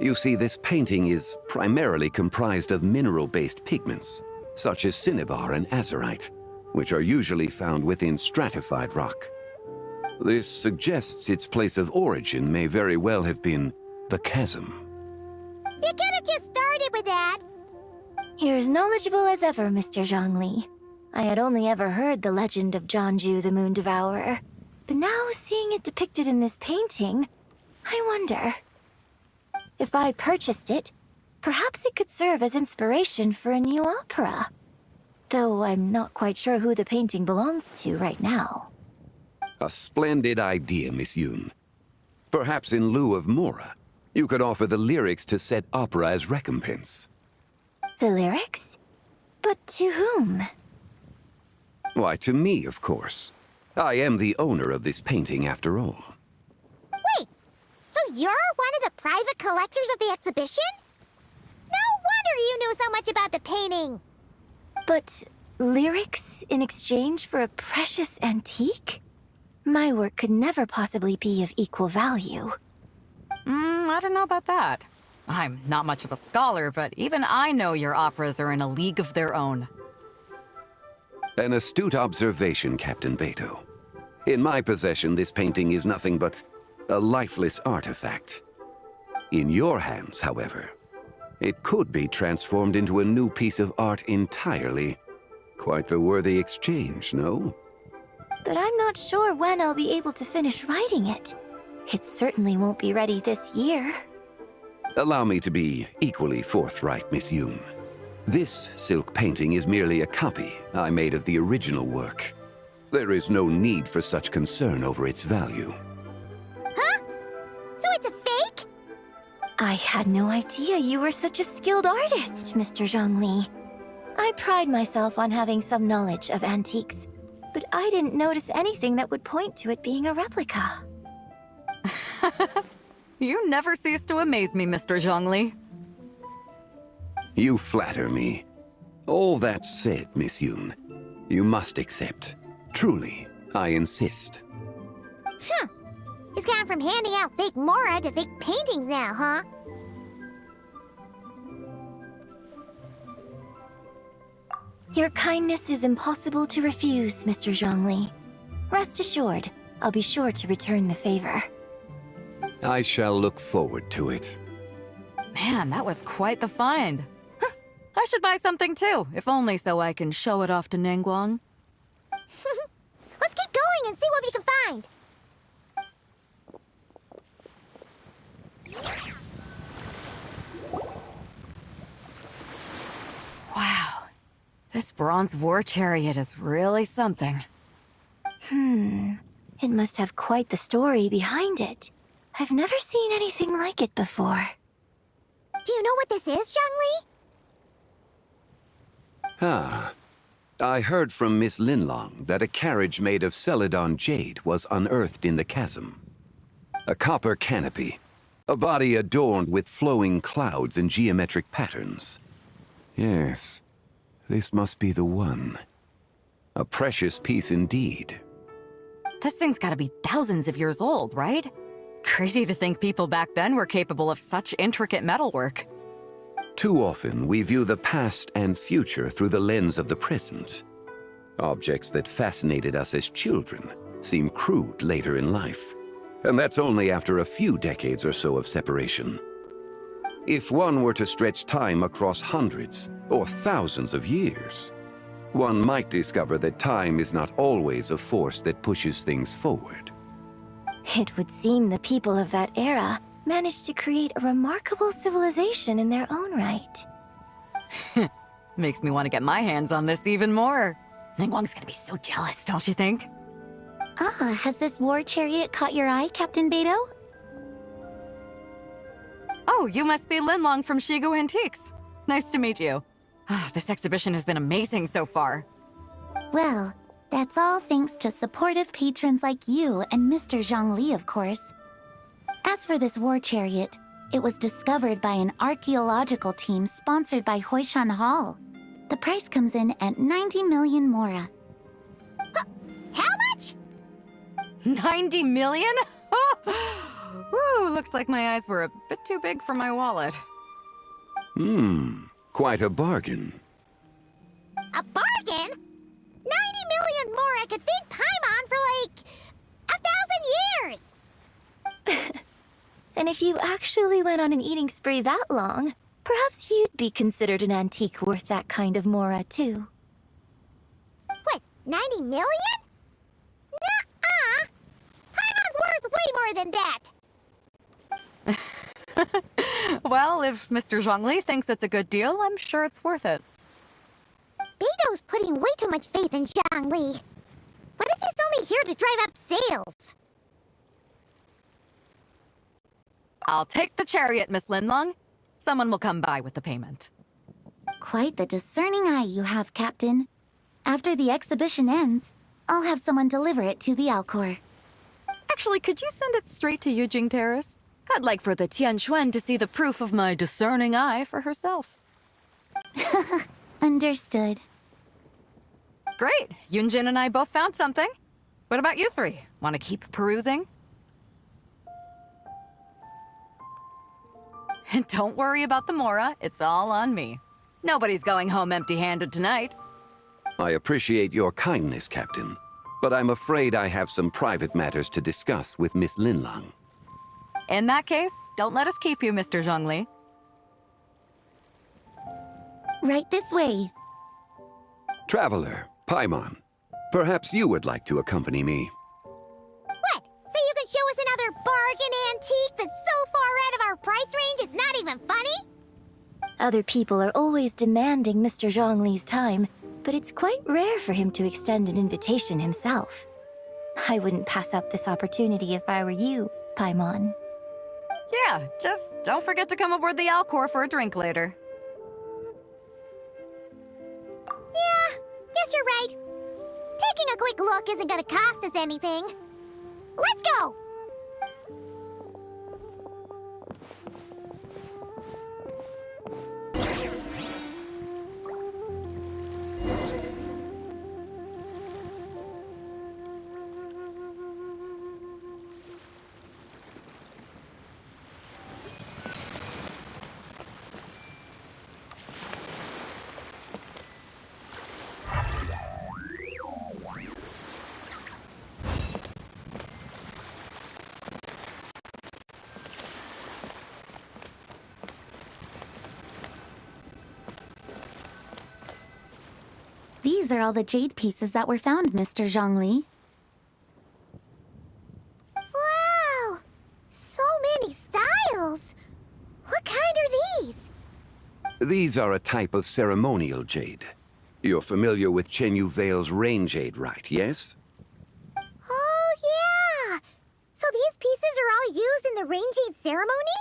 You see, this painting is primarily comprised of mineral-based pigments, such as cinnabar and azurite, which are usually found within stratified rock. This suggests its place of origin may very well have been the chasm. You could have just started with that. You're as knowledgeable as ever, Mr. Zhongli. I had only ever heard the legend of Jeonju the Moon Devourer, but now seeing it depicted in this painting, I wonder... If I purchased it, perhaps it could serve as inspiration for a new opera. Though I'm not quite sure who the painting belongs to right now. A splendid idea, Miss Yoon. Perhaps in lieu of Mora, you could offer the lyrics to said opera as recompense. The lyrics? But to whom? Why, to me, of course. I am the owner of this painting, after all. Wait, so you're one of the private collectors of the exhibition? No wonder you knew so much about the painting. But lyrics in exchange for a precious antique? My work could never possibly be of equal value. I don't know about that. I'm not much of a scholar, but even I know your operas are in a league of their own. An astute observation, Captain Beto. In my possession, this painting is nothing but a lifeless artifact. In your hands, however, it could be transformed into a new piece of art entirely. Quite the worthy exchange, no? But I'm not sure when I'll be able to finish writing it. It certainly won't be ready this year. Allow me to be equally forthright, Miss Yoon. This silk painting is merely a copy I made of the original work. There is no need for such concern over its value. Huh? So it's a fake? I had no idea you were such a skilled artist, Mr. Zhongli. I pride myself on having some knowledge of antiques, but I didn't notice anything that would point to it being a replica. You never cease to amaze me, Mr. Zhongli. You flatter me. All that said, Miss Yoon, you must accept. Truly, I insist. Huh. He's gone from handing out fake Mora to fake paintings now, huh? Your kindness is impossible to refuse, Mr. Zhongli. Rest assured, I'll be sure to return the favor. I shall look forward to it. Man, that was quite the find. I should buy something too, if only so I can show it off to Ningguang. Let's keep going and see what we can find. Wow. This bronze war chariot is really something. It must have quite the story behind it. I've never seen anything like it before. Do you know what this is, Zhongli? Ah, I heard from Miss Linlong that a carriage made of Celadon jade was unearthed in the chasm. A copper canopy, a body adorned with flowing clouds and geometric patterns. Yes, this must be the one. A precious piece indeed. This thing's gotta be thousands of years old, right? Crazy to think people back then were capable of such intricate metalwork. Too often, we view the past and future through the lens of the present. Objects that fascinated us as children seem crude later in life. And that's only after a few decades or so of separation. If one were to stretch time across hundreds or thousands of years, one might discover that time is not always a force that pushes things forward. It would seem the people of that era managed to create a remarkable civilization in their own right. Makes me want to get my hands on this even more. Ningguang's gonna be so jealous, don't you think? Ah, has this war chariot caught your eye, Captain Beto? Oh, you must be Linlong from Shigu Antiques. Nice to meet you. This exhibition has been amazing so far. Well, that's all thanks to supportive patrons like you and Mr. Zhongli, of course. As for this war chariot, it was discovered by an archaeological team sponsored by Hoishan Hall. The price comes in at 90 million mora. How much? 90 million? Woo, looks like my eyes were a bit too big for my wallet. Quite a bargain. A bargain? 90 million mora could feed Paimon for like 1,000 years! And if you actually went on an eating spree that long, perhaps you'd be considered an antique worth that kind of mora, too. What, 90 million? Nuh-uh! Paimon's worth way more than that! Well, if Mr. Zhongli thinks it's a good deal, I'm sure it's worth it. Beto's putting way too much faith in Zhongli. What if he's only here to drive up sales? I'll take the chariot, Miss Linlong. Someone will come by with the payment. Quite the discerning eye you have, Captain. After the exhibition ends, I'll have someone deliver it to the Alcor. Actually, could you send it straight to Yujing Terrace? I'd like for the Tianquan to see the proof of my discerning eye for herself. Understood. Great. Yunjin and I both found something. What about you three? Want to keep perusing? And don't worry about the mora. It's all on me. Nobody's going home empty-handed tonight. I appreciate your kindness, Captain, but I'm afraid I have some private matters to discuss with Miss Linlong. In that case, don't let us keep you, Mr. Zhongli. Right this way. Traveler, Paimon, perhaps you would like to accompany me. What? So you can show us another bargain antique that's so far out of our price range it's not even funny? Other people are always demanding Mr. Zhongli's time, but it's quite rare for him to extend an invitation himself. I wouldn't pass up this opportunity if I were you, Paimon. Yeah, just don't forget to come aboard the Alcor for a drink later. Yeah, guess you're right. Taking a quick look isn't gonna cost us anything. Let's go! These are all the jade pieces that were found, Mr. Zhongli. Wow! So many styles! What kind are these? These are a type of ceremonial jade. You're familiar with Chenyu Vale's rain jade, right, yes? Oh, yeah! So these pieces are all used in the rain jade ceremony?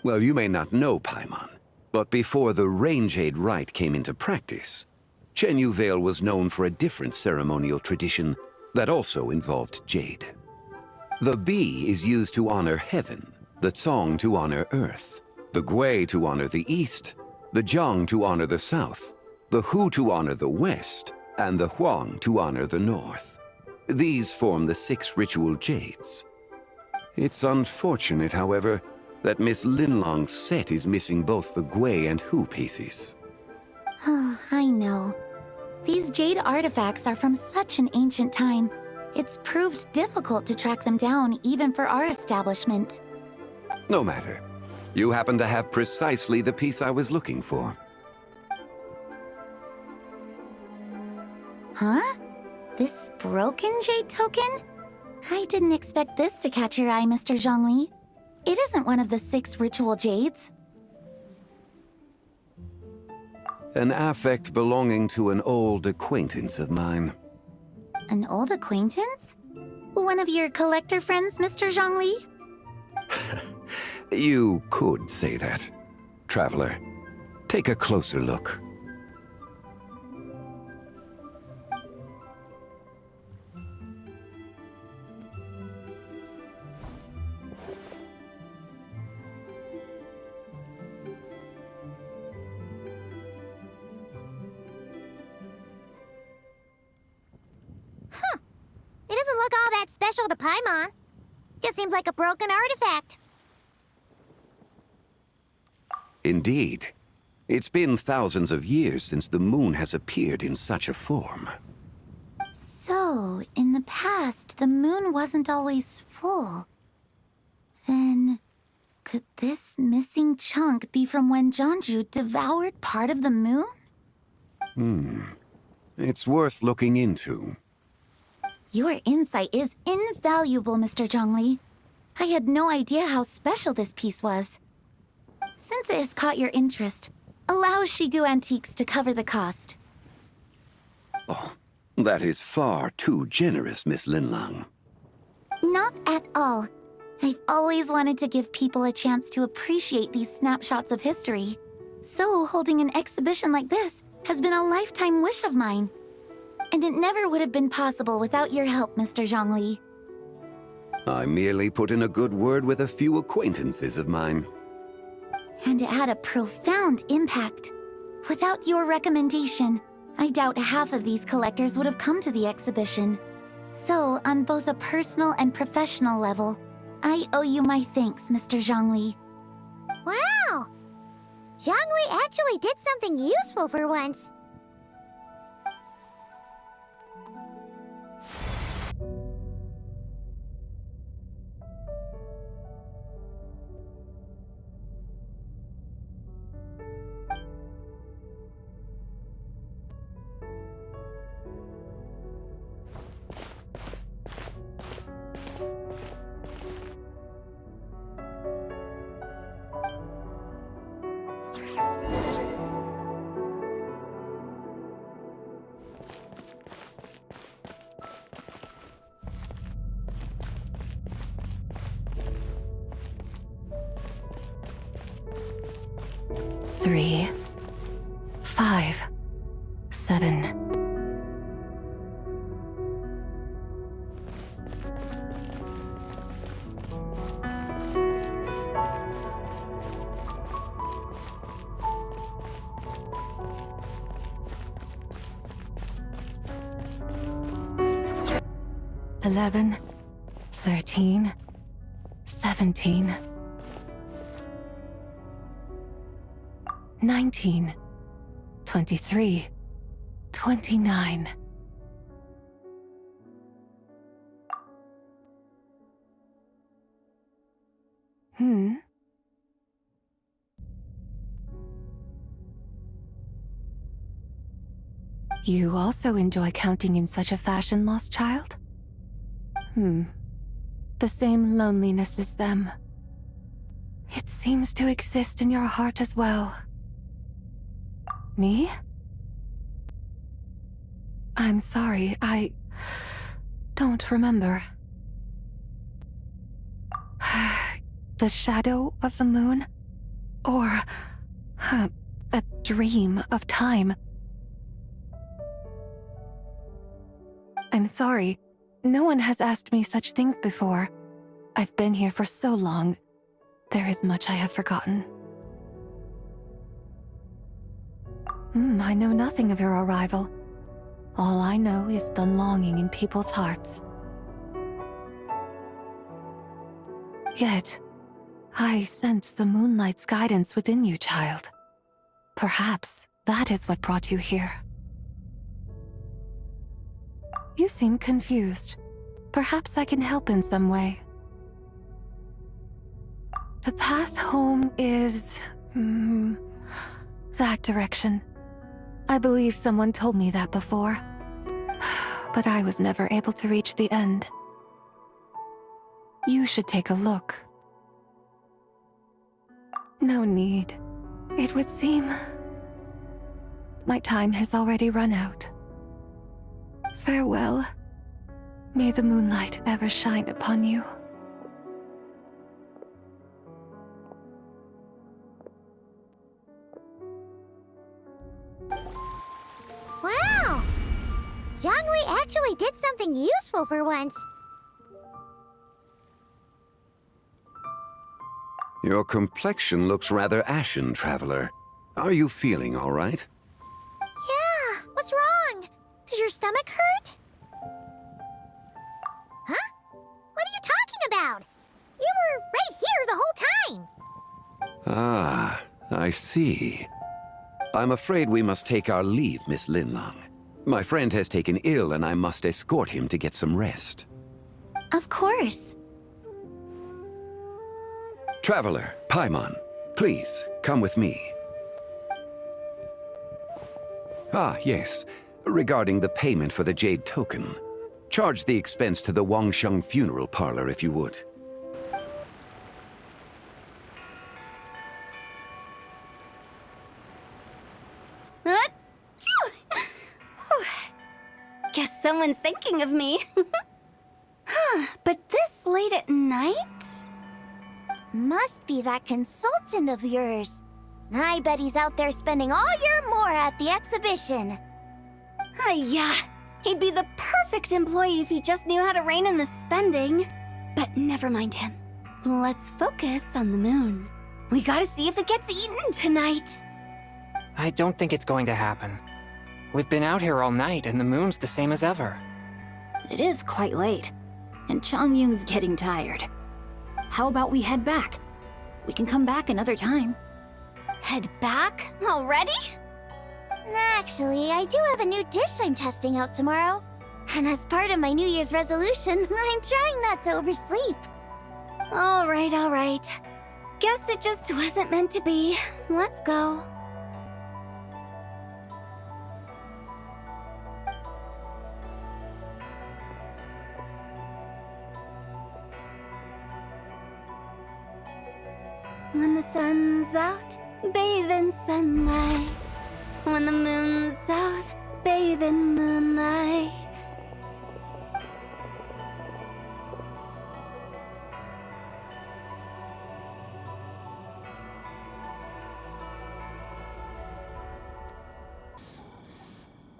Well, you may not know, Paimon, but before the rain jade rite came into practice, Chenyu Vale was known for a different ceremonial tradition that also involved jade. The bi is used to honor heaven, the cong to honor earth, the gui to honor the east, the jiang to honor the south, the hu to honor the west, and the huang to honor the north. These form the 6 ritual jades. It's unfortunate, however, that Miss Linlong's set is missing both the gui and hu pieces. Oh, I know. These jade artifacts are from such an ancient time. It's proved difficult to track them down, even for our establishment. No matter. You happen to have precisely the piece I was looking for. Huh? This broken jade token? I didn't expect this to catch your eye, Mr. Zhongli. It isn't one of the 6 ritual jades. An affect belonging to an old acquaintance of mine. An old acquaintance? One of your collector friends, Mr. Zhongli? You could say that. Traveler, take a closer look. It doesn't look all that special to Paimon. Just seems like a broken artifact. Indeed. It's been thousands of years since the moon has appeared in such a form. So, in the past, the moon wasn't always full. Then, could this missing chunk be from when Jeonju devoured part of the moon? It's worth looking into. Your insight is invaluable, Mr. Zhongli. I had no idea how special this piece was. Since it has caught your interest, allow Shigu Antiques to cover the cost. Oh, that is far too generous, Miss Linlang. Not at all. I've always wanted to give people a chance to appreciate these snapshots of history. So holding an exhibition like this has been a lifetime wish of mine. And it never would have been possible without your help, Mr. Zhongli. I merely put in a good word with a few acquaintances of mine. And it had a profound impact. Without your recommendation, I doubt half of these collectors would have come to the exhibition. So, on both a personal and professional level, I owe you my thanks, Mr. Zhongli. Wow! Zhongli actually did something useful for once. Three, 5, 7. Eleven, 13, 17, 19, 23, 29. You also enjoy counting in such a fashion, lost child? The same loneliness as them. It seems to exist in your heart as well. Me? I'm sorry, I don't remember. The shadow of the moon? Or a dream of time? I'm sorry. No one has asked me such things before. I've been here for so long. There is much I have forgotten. I know nothing of your arrival. All I know is the longing in people's hearts. Yet, I sense the moonlight's guidance within you, child. Perhaps that is what brought you here. You seem confused. Perhaps I can help in some way. The path home is... that direction. I believe someone told me that before. But I was never able to reach the end. You should take a look. No need. It would seem... my time has already run out. Farewell. May the moonlight ever shine upon you. Wow! Zhongli actually did something useful for once. Your complexion looks rather ashen, Traveler. Are you feeling all right? Yeah, what's wrong? Does your stomach hurt? Huh? What are you talking about? You were right here the whole time. Ah, I see. I'm afraid we must take our leave, Miss Linlong. My friend has taken ill and I must escort him to get some rest. Of course. Traveler, Paimon, please, come with me. Ah, yes. Regarding the payment for the Jade Token. Charge the expense to the Wangsheng Funeral Parlor if you would. Guess someone's thinking of me. But this late at night? Must be that consultant of yours. I bet he's out there spending all year more at the exhibition. Yeah, he'd be the perfect employee if he just knew how to rein in the spending. But never mind him. Let's focus on the moon. We gotta see if it gets eaten tonight. I don't think it's going to happen. We've been out here all night, and the moon's the same as ever. It is quite late, and Chongyun's getting tired. How about we head back? We can come back another time. Head back? Already? Actually, I do have a new dish I'm testing out tomorrow. And as part of my New Year's resolution, I'm trying not to oversleep. All right. Guess it just wasn't meant to be. Let's go. When the sun's out, bathe in sunlight. When the moon's out, bathe in moonlight.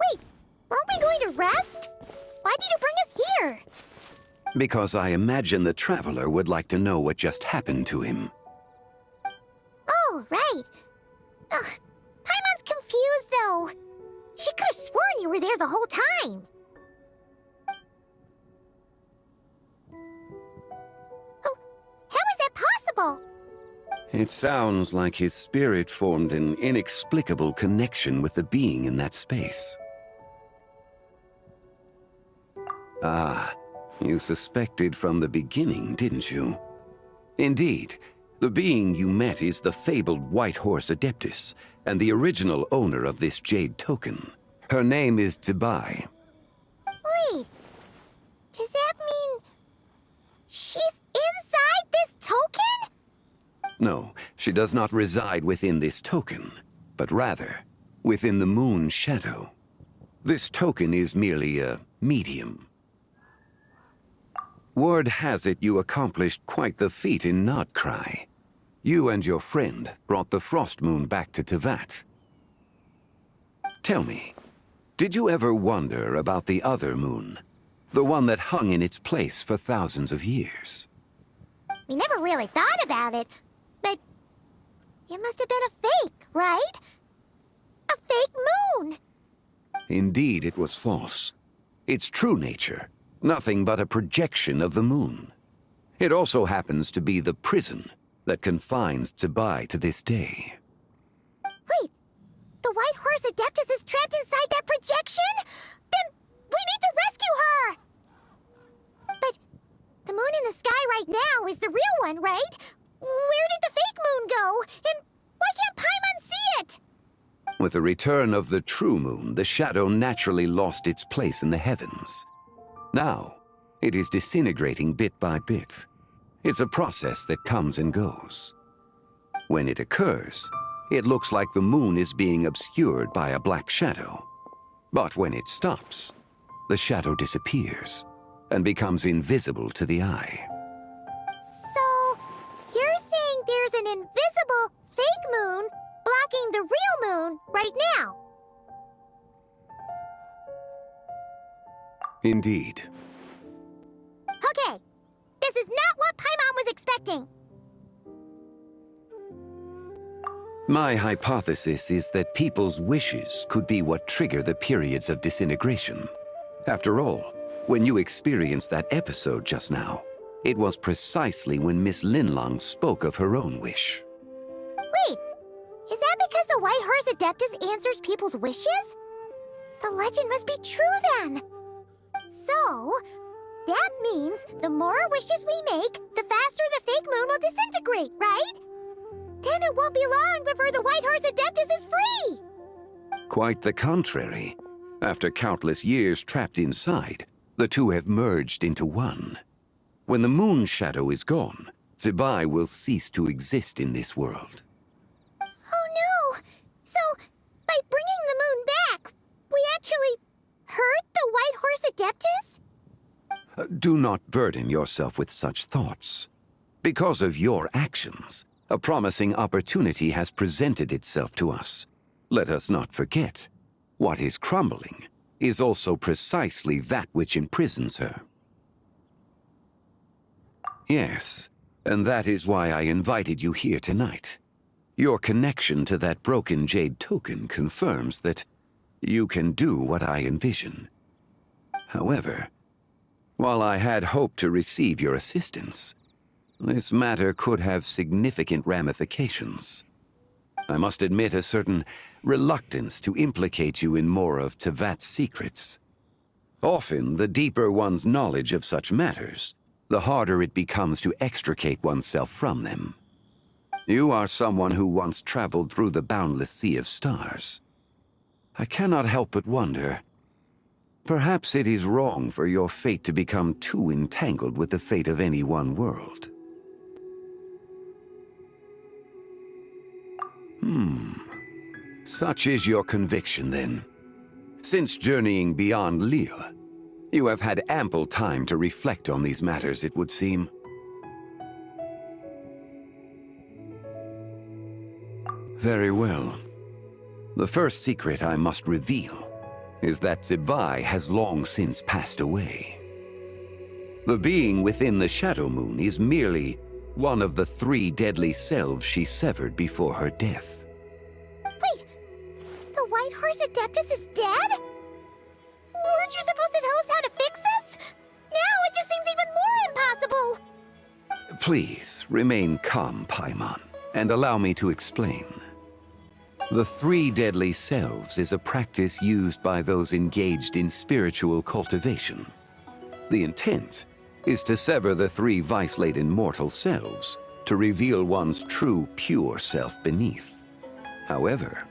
Wait, weren't we going to rest? Why did you bring us here? Because I imagine the Traveler would like to know what just happened to him. Oh, right. Ugh, Paimon's confused, though. She could have sworn you were there the whole time. Oh, how is that possible? It sounds like his spirit formed an inexplicable connection with the being in that space. Ah, you suspected from the beginning, didn't you? Indeed. The being you met is the fabled White Horse Adeptus, and the original owner of this Jade Token. Her name is Zibai. Wait, does that mean she's inside this token? No, she does not reside within this token, but rather within the moon's shadow. This token is merely a medium. Word has it you accomplished quite the feat in Nodcry. You and your friend brought the Frost Moon back to Tevat. Tell me, did you ever wonder about the other moon? the one that hung in its place for thousands of years. We never really thought about it, but it must have been a fake, right? A fake moon! Indeed, it was false. Its true nature, nothing but a projection of the moon. It also happens to be the prison that confines Zebai to this day. Wait, the White Horse Adeptus is trapped inside that projection? Then we need to rescue her! But the moon in the sky right now is the real one, right? Where did the fake moon go? And why can't Paimon see it? With the return of the true moon, the shadow naturally lost its place in the heavens. Now, it is disintegrating bit by bit. It's a process that comes and goes. When it occurs, it looks like the moon is being obscured by a black shadow. But when it stops, the shadow disappears and becomes invisible to the eye. So, you're saying there's an invisible fake moon blocking the real moon right now? Indeed. Okay, this is not what Paimon was expecting. My hypothesis is that people's wishes could be what trigger the periods of disintegration. After all, when you experienced that episode just now, it was precisely when Miss Linlong spoke of her own wish. Wait, is that because the White Horse Adeptus answers people's wishes? The legend must be true then. So, that means the more wishes we make, the faster the fake moon will disintegrate, right? Then it won't be long before the White Horse Adeptus is free! Quite the contrary. After countless years trapped inside, the two have merged into one. When the moon shadow is gone, Zebai will cease to exist in this world. Oh no! So, by bringing the moon back, we actually hurt the White Horse Adeptus? Do not burden yourself with such thoughts. Because of your actions, a promising opportunity has presented itself to us. Let us not forget, what is crumbling is also precisely that which imprisons her. Yes, and that is why I invited you here tonight. Your connection to that broken jade token confirms that you can do what I envision. However, while I had hoped to receive your assistance, this matter could have significant ramifications. I must admit a certain reluctance to implicate you in more of Tevat's secrets. Often, the deeper one's knowledge of such matters, the harder it becomes to extricate oneself from them. You are someone who once traveled through the boundless sea of stars. I cannot help but wonder, perhaps it is wrong for your fate to become too entangled with the fate of any one world. Such is your conviction, then. Since journeying beyond Liyue, you have had ample time to reflect on these matters, it would seem. Very well. The first secret I must reveal is that Zebai has long since passed away. The being within the Shadow Moon is merely one of the 3 deadly selves she severed before her death. Wait, the White Horse Adeptus is dead? Weren't you supposed to tell us how to fix this? Now it just seems even more impossible! Please, remain calm, Paimon, and allow me to explain. The 3 deadly selves is a practice used by those engaged in spiritual cultivation. The intent is to sever the 3 vice-laden mortal selves to reveal one's true, pure self beneath. However,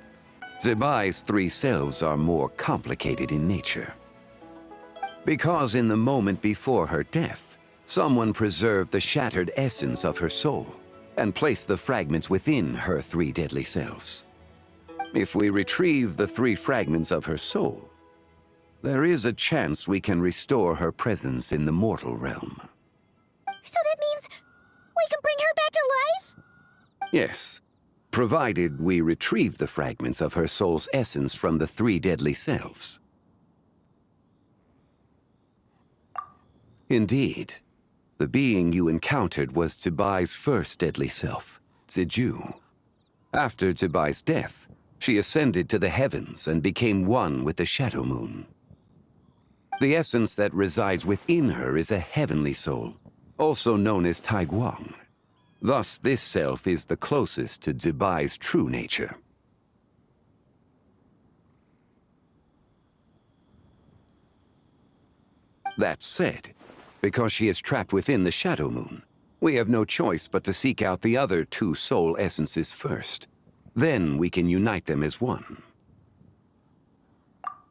Zebai's 3 selves are more complicated in nature. Because in the moment before her death, someone preserved the shattered essence of her soul and placed the fragments within her 3 deadly selves. If we retrieve the 3 fragments of her soul, there is a chance we can restore her presence in the mortal realm. So that means we can bring her back to life? Yes, provided we retrieve the fragments of her soul's essence from the 3 deadly selves. Indeed. The being you encountered was Zibai's first deadly self, Ziju. After Zibai's death, she ascended to the heavens and became one with the Shadow Moon. The essence that resides within her is a heavenly soul, also known as Taiguang. Thus, this self is the closest to Zibai's true nature. That said, because she is trapped within the Shadow Moon, we have no choice but to seek out the other two soul essences first. Then we can unite them as one.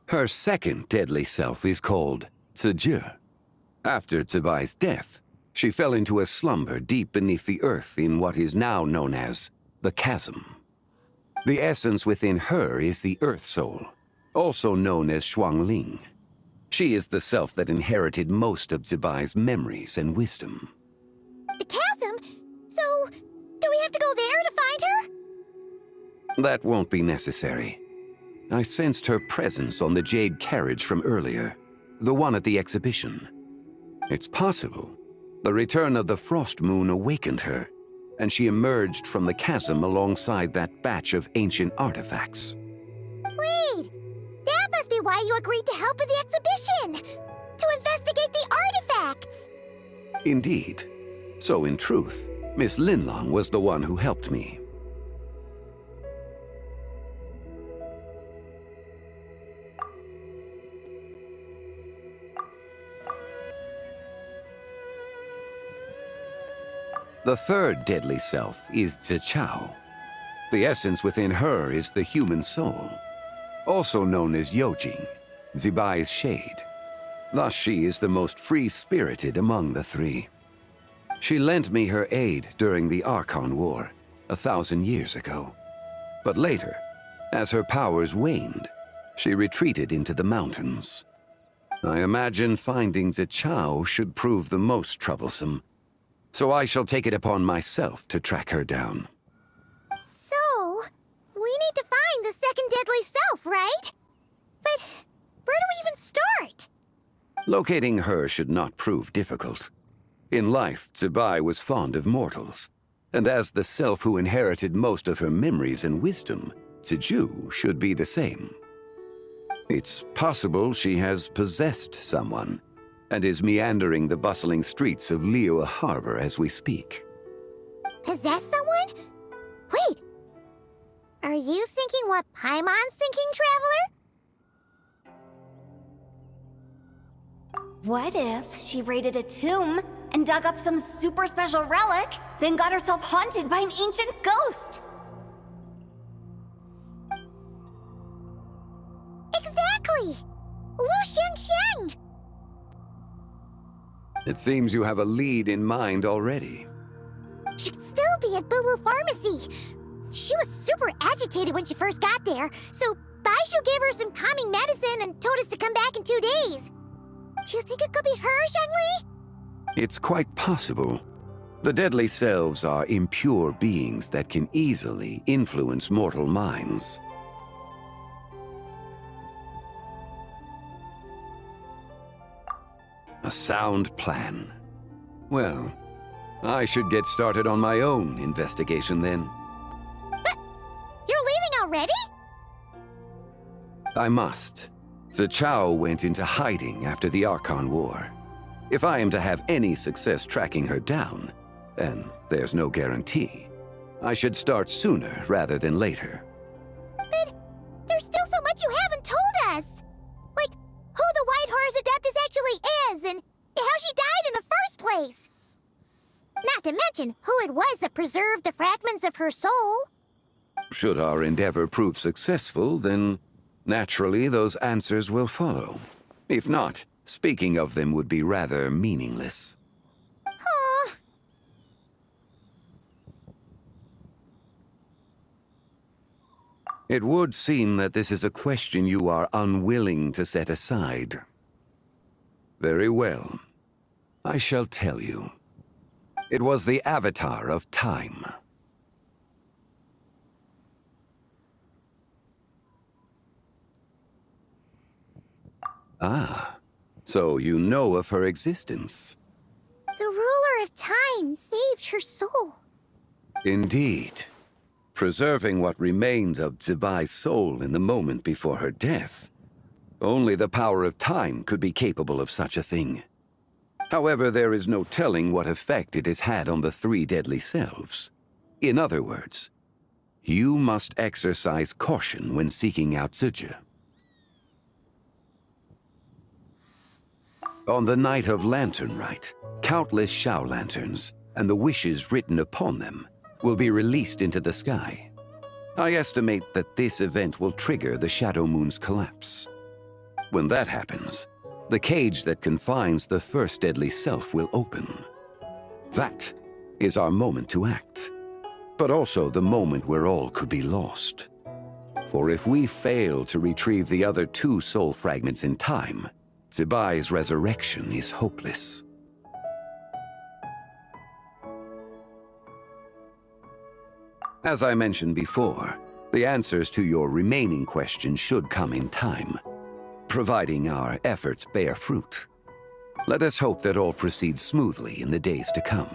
Her second deadly self is called Ziju. After Zibai's death, she fell into a slumber deep beneath the earth in what is now known as the Chasm. The essence within her is the Earth Soul, also known as Shuangling. She is the self that inherited most of Zibai's memories and wisdom. The chasm? So, do we have to go there to find her? That won't be necessary. I sensed her presence on the jade carriage from earlier, the one at the exhibition. It's possible the return of the Frost Moon awakened her, and she emerged from the chasm alongside that batch of ancient artifacts. Wait! That must be why you agreed to help with the exhibition! To investigate the artifacts! Indeed. So in truth, Miss Linlong was the one who helped me. The third deadly self is Zichao. The essence within her is the human soul, also known as Yojing, Zibai's shade. Thus she is the most free-spirited among the three. She lent me her aid during the Archon War, 1,000 years ago. But later, as her powers waned, she retreated into the mountains. I imagine finding Zichao should prove the most troublesome, so I shall take it upon myself to track her down. So, we need to find the second deadly self, right? But where do we even start? Locating her should not prove difficult. In life, Zibai was fond of mortals, and as the self who inherited most of her memories and wisdom, Ziju should be the same. It's possible she has possessed someone, and is meandering the bustling streets of Liyue Harbor as we speak. Possess someone? Wait! Are you thinking what Paimon's thinking, Traveler? What if she raided a tomb and dug up some super special relic, then got herself haunted by an ancient ghost? Exactly! Lu Xiangxiang! It seems you have a lead in mind already. She'd still be at Boo Boo Pharmacy. She was super agitated when she first got there, so Baishu gave her some calming medicine and told us to come back in 2 days. Do you think it could be her, Zhengli? It's quite possible. The deadly selves are impure beings that can easily influence mortal minds. A sound plan. Well, I should get started on my own investigation then. But you're leaving already? I must. Zichao went into hiding after the Archon War. If I am to have any success tracking her down, and there's no guarantee, I should start sooner rather than later. But there's still so much you haven't told us! Like, who the White Horse Adeptus actually is, and how she died in the first place! Not to mention who it was that preserved the fragments of her soul. Should our endeavor prove successful, then naturally those answers will follow. If not, speaking of them would be rather meaningless. Huh. It would seem that this is a question you are unwilling to set aside. Very well. I shall tell you. It was the avatar of time. Ah, So you know of her existence. The ruler of time saved her soul. Indeed. Preserving what remained of Zibai's soul in the moment before her death. Only the power of time could be capable of such a thing. However, there is no telling what effect it has had on the three deadly selves. In other words, you must exercise caution when seeking out Zhuge. On the night of Lantern Rite, countless Shao lanterns, and the wishes written upon them, will be released into the sky. I estimate that this event will trigger the Shadow Moon's collapse. When that happens, the cage that confines the first deadly self will open. That is our moment to act, but also the moment where all could be lost. For if we fail to retrieve the other two soul fragments in time, Zibai's resurrection is hopeless. As I mentioned before, the answers to your remaining questions should come in time, providing our efforts bear fruit. Let us hope that all proceeds smoothly in the days to come.